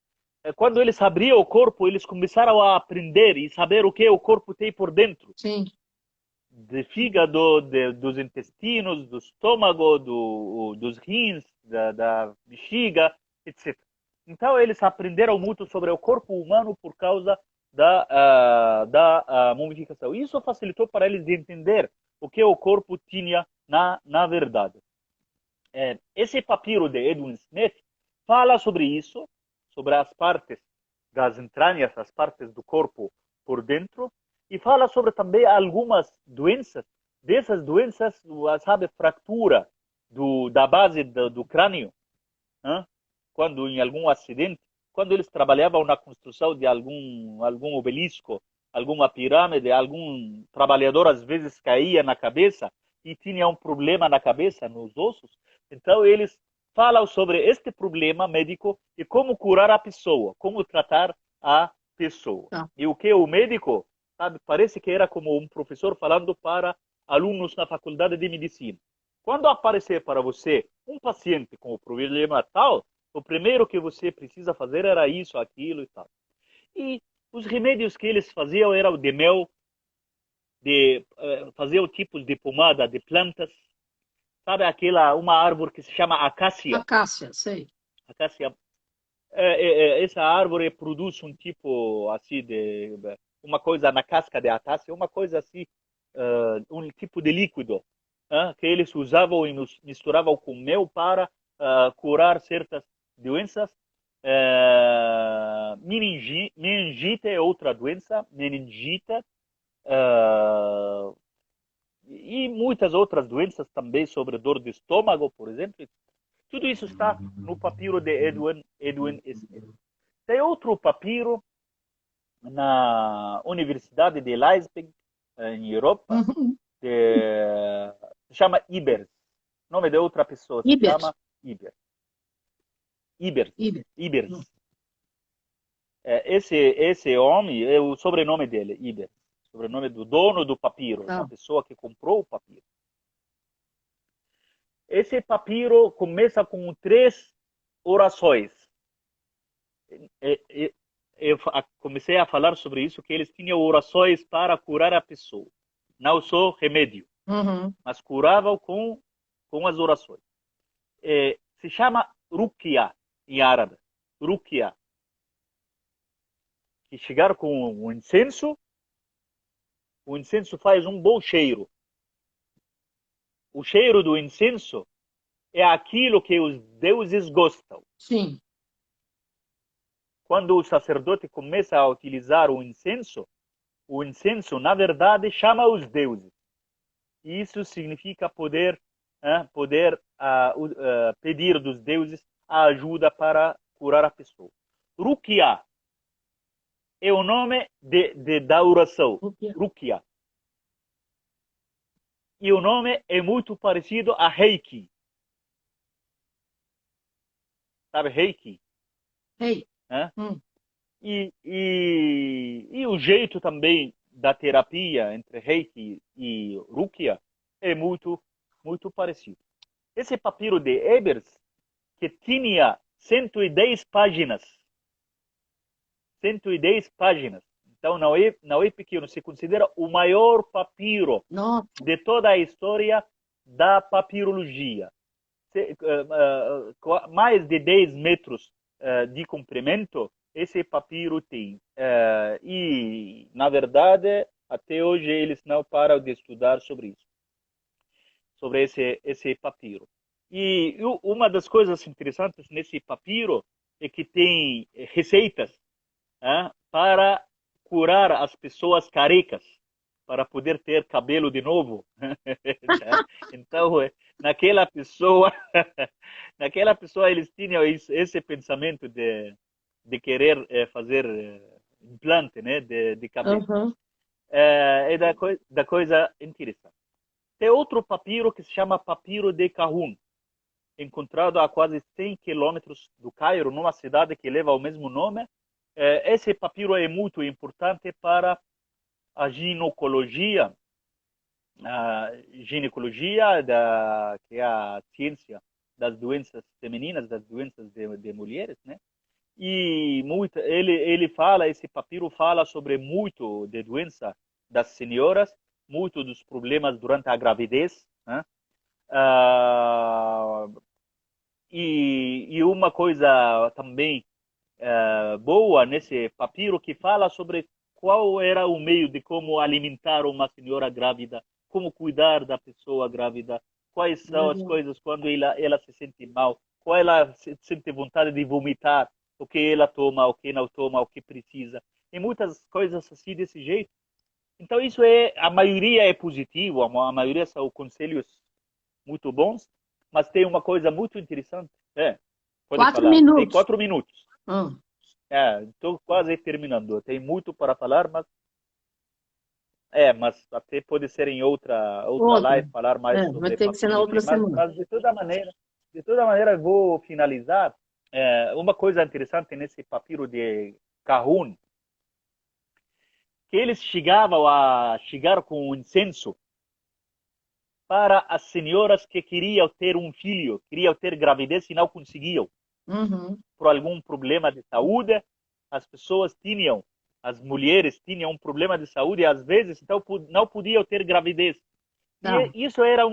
quando eles abriam o corpo, eles começaram a aprender e saber o que o corpo tem por dentro. Sim. De fígado, dos intestinos, do estômago, dos rins, da bexiga, etc. Então, eles aprenderam muito sobre o corpo humano por causa da mumificação. Isso facilitou para eles de entender o que o corpo tinha na verdade. Esse papiro de Edwin Smith fala sobre isso, sobre as partes das entranhas, as partes do corpo por dentro, e fala sobre também algumas doenças. Dessas doenças, sabe, fratura da base do crânio, hein? Quando em algum acidente, quando eles trabalhavam na construção de algum obelisco, alguma pirâmide, algum trabalhador às vezes caía na cabeça e tinha um problema na cabeça, nos ossos. Então eles falam sobre este problema médico e como curar a pessoa, como tratar a pessoa. E o que o médico, sabe, parece que era como um professor falando para alunos na faculdade de medicina. Quando aparecer para você um paciente com o problema tal, o primeiro que você precisa fazer era isso, aquilo e tal. E os remédios que eles faziam eram de mel, faziam tipos de pomada de plantas. Sabe uma árvore que se chama acácia? Acácia, sei. Acácia. Essa árvore produz um tipo assim uma coisa na casca de acácia, uma coisa assim, um tipo de líquido que eles usavam e misturavam com mel para curar certas doenças. Meningite é outra doença, meningite. E muitas outras doenças também, sobre dor de estômago, por exemplo. Tudo isso está no papiro de Edwin Smith. Tem outro papiro na Universidade de Leipzig, em Europa, se chama Ibers. O nome de outra pessoa se chama Ibers. Ibers. Esse homem, é o sobrenome dele, Ibers. Sobrenome do dono do papiro, da pessoa que comprou o papiro. Esse papiro começa com 3 orações. Eu comecei a falar sobre isso, que eles tinham orações para curar a pessoa. Não só remédio, mas curavam com as orações. Se chama Ruqya, em árabe. Ruqya. Que chegar com o incenso faz um bom cheiro. O cheiro do incenso é aquilo que os deuses gostam. Sim. Quando o sacerdote começa a utilizar o incenso, na verdade, chama os deuses. E isso significa poder pedir dos deuses a ajuda para curar a pessoa. Ruqya é o nome da oração. Ruqya. E o nome é muito parecido a Reiki. Sabe Reiki? Reiki. E o jeito também da terapia entre Reiki e Ruqya é muito, muito parecido. Esse papiro de Ebers, que tinha 110 páginas. 110 páginas. Então não é pequeno, se considera o maior papiro de toda a história da papirologia. Mais de 10 metros de comprimento esse papiro tem. E, na verdade, até hoje eles não param de estudar sobre isso, sobre esse papiro. E uma das coisas interessantes nesse papiro é que tem receitas para curar as pessoas carecas, para poder ter cabelo de novo. Então, naquela pessoa, naquela pessoa eles tinham esse pensamento de querer fazer implante, né, de cabelo. Uhum. É da coisa interessante. Tem outro papiro que se chama papiro de Kahun, encontrado a quase 100 quilômetros do Cairo, numa cidade que leva o mesmo nome. Esse papiro é muito importante para a ginecologia, que é a ciência das doenças femininas, das doenças de mulheres, né? E esse papiro fala sobre muito de doença das senhoras, muito dos problemas durante a gravidez, né? E uma coisa também boa nesse papiro que fala sobre qual era o meio de como alimentar uma senhora grávida, como cuidar da pessoa grávida, quais são as coisas quando ela se sente mal, qual ela sente vontade de vomitar, o que ela toma, o que não toma, o que precisa. Tem muitas coisas assim desse jeito. Então isso a maioria é positivo, a maioria são conselhos muito bons, mas tem uma coisa muito interessante. Pode 4 falar. minutos. Tem 4 minutos. Estou quase terminando. Tem muito para falar, mas até pode ser em outra live falar mais sobre vai ter que ser na outra semana. Mas de toda maneira, vou finalizar. Uma coisa interessante nesse papiro de Kahun, que eles chegaram com um incenso para as senhoras que queriam ter um filho, queriam ter gravidez e não conseguiam. Por algum problema de saúde, as mulheres tinham um problema de saúde e às vezes então não podiam ter gravidez. E isso era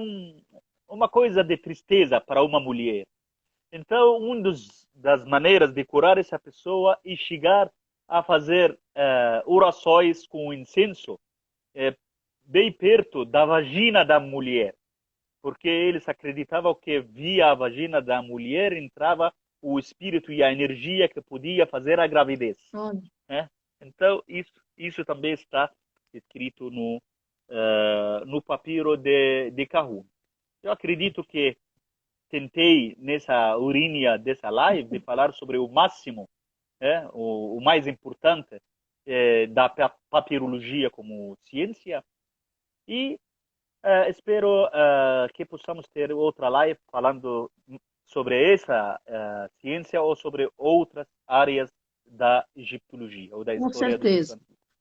uma coisa de tristeza para uma mulher. Então, das maneiras de curar essa pessoa é chegar a fazer orações com incenso bem perto da vagina da mulher, porque eles acreditavam que via a vagina da mulher entrava o espírito e a energia que podia fazer a gravidez. Então, isso também está escrito no papiro de Kahun. Eu acredito que tentei, nessa urinha dessa live, de falar sobre o máximo, o mais importante da papirologia como ciência. E espero que possamos ter outra live falando sobre essa ciência ou sobre outras áreas da egiptologia ou da história. Com certeza.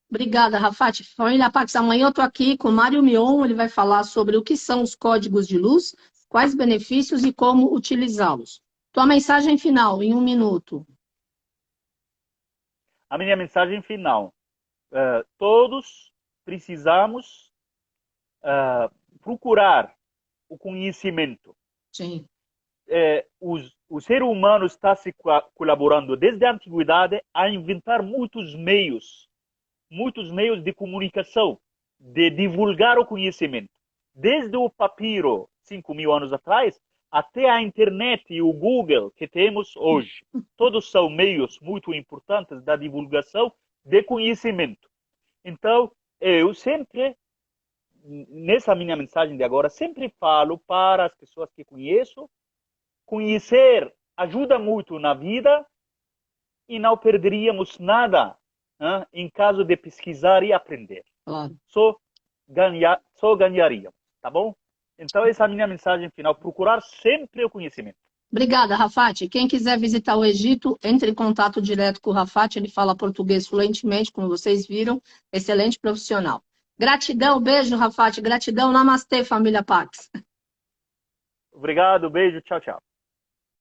Obrigada, Rafat. Família Pax, amanhã eu estou aqui com o Mário Mion, ele vai falar sobre o que são os códigos de luz, quais benefícios e como utilizá-los. Tua mensagem final, em 1 minuto. A minha mensagem final. Todos precisamos procurar o conhecimento. Sim. O ser humano está se colaborando desde a antiguidade a inventar muitos meios de comunicação, de divulgar o conhecimento. Desde o papiro, 5.000 anos atrás, até a internet e o Google que temos hoje. Todos são meios muito importantes da divulgação de conhecimento. Então, eu sempre, nessa minha mensagem de agora, sempre falo para as pessoas que conheço, conhecer ajuda muito na vida e não perderíamos nada em caso de pesquisar e aprender. Claro. Só ganharíamos, tá bom? Então, essa é a minha mensagem final, procurar sempre o conhecimento. Obrigada, Rafat. Quem quiser visitar o Egito, entre em contato direto com o Rafat, ele fala português fluentemente, como vocês viram, excelente profissional. Gratidão, beijo, Rafat, gratidão, namastê, família Pax. Obrigado, beijo, tchau, tchau.